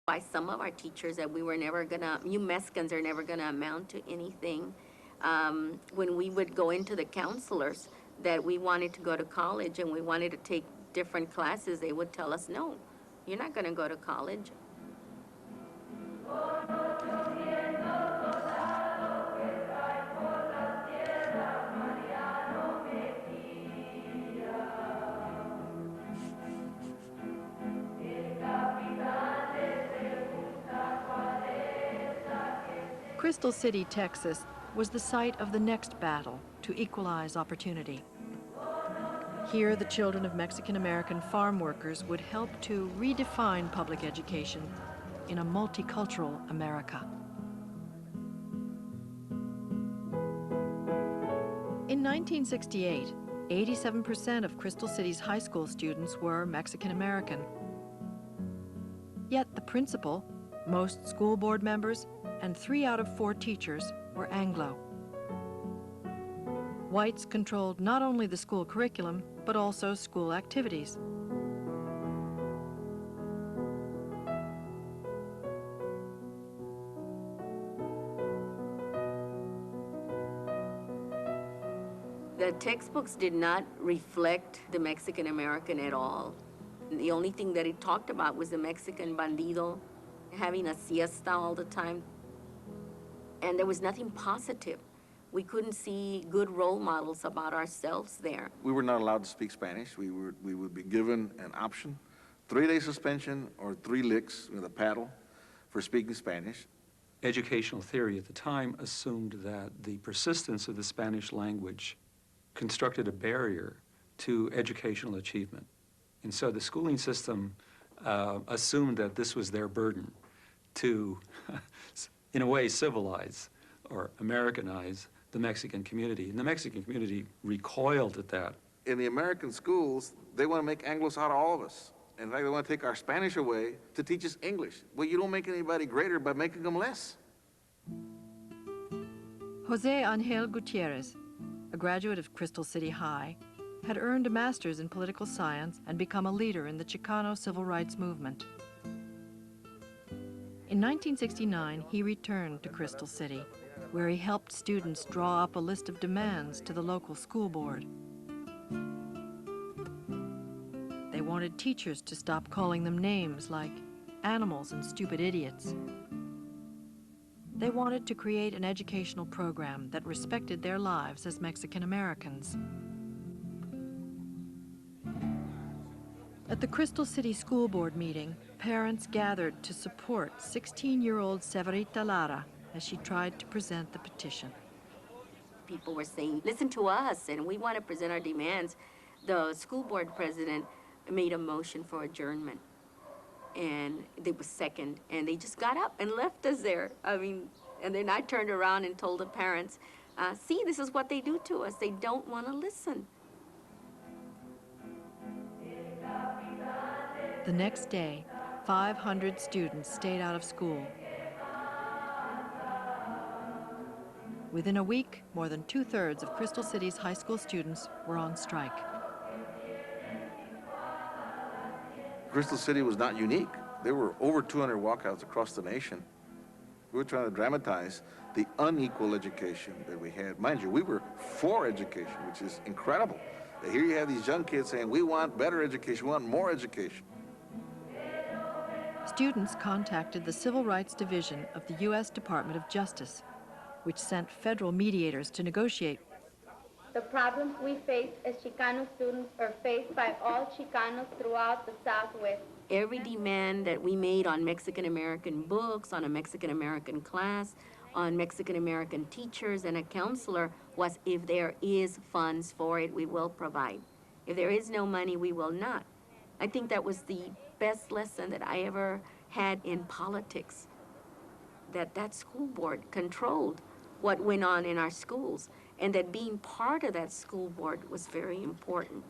By some of our teachers that we were never gonna, you Mexicans are never gonna amount to anything. When we would go into the counselors that we wanted to go to college and we wanted to take different classes, they would tell us, no, you're not gonna go to college. Crystal City, Texas, was the site of the next battle to equalize opportunity. Here, the children of Mexican-American farm workers would help to redefine public education in a multicultural America. In 1968, 87% of Crystal City's high school students were Mexican-American. Yet the principal, most school board members, and 3 out of 4 teachers were Anglo. Whites controlled not only the school curriculum, but also school activities. The textbooks did not reflect the Mexican American at all. The only thing that it talked about was the Mexican bandido having a siesta all the time. And there was nothing positive. We couldn't see good role models about ourselves there. We were not allowed to speak Spanish. We would be given an option, 3-day suspension or 3 licks with a paddle for speaking Spanish. Educational theory at the time assumed that the persistence of the Spanish language constructed a barrier to educational achievement. And so the schooling system assumed that this was their burden to, in a way, civilize or Americanize the Mexican community. And the Mexican community recoiled at that. In the American schools, they want to make Anglos out of all of us. In fact, they want to take our Spanish away to teach us English. Well, you don't make anybody greater by making them less. Jose Angel Gutierrez, a graduate of Crystal City High, had earned a master's in political science and become a leader in the Chicano civil rights movement. In 1969, he returned to Crystal City, where he helped students draw up a list of demands to the local school board. They wanted teachers to stop calling them names like animals and stupid idiots. They wanted to create an educational program that respected their lives as Mexican Americans. At the Crystal City School Board meeting, parents gathered to support 16-year-old Severita Lara as she tried to present the petition. People were saying, listen to us, and we want to present our demands. The school board president made a motion for adjournment, and it was second, and they just got up and left us there. I mean, and then I turned around and told the parents, see, this is what they do to us. They don't want to listen. The next day, 500 students stayed out of school. Within a week, more than 2/3 of Crystal City's high school students were on strike. Crystal City was not unique. There were over 200 walkouts across the nation. We were trying to dramatize the unequal education that we had. Mind you, we were for education, which is incredible. Here you have these young kids saying, we want better education, we want more education. Students contacted the Civil Rights Division of the U.S. Department of Justice, which sent federal mediators to negotiate. The problems we face as Chicano students are faced by all Chicanos throughout the Southwest. Every demand that we made on Mexican-American books, on a Mexican-American class, on Mexican-American teachers and a counselor was, if there is funds for it, we will provide. If there is no money, we will not. I think that was the best lesson that I ever had in politics, that school board controlled what went on in our schools, and that being part of that school board was very important.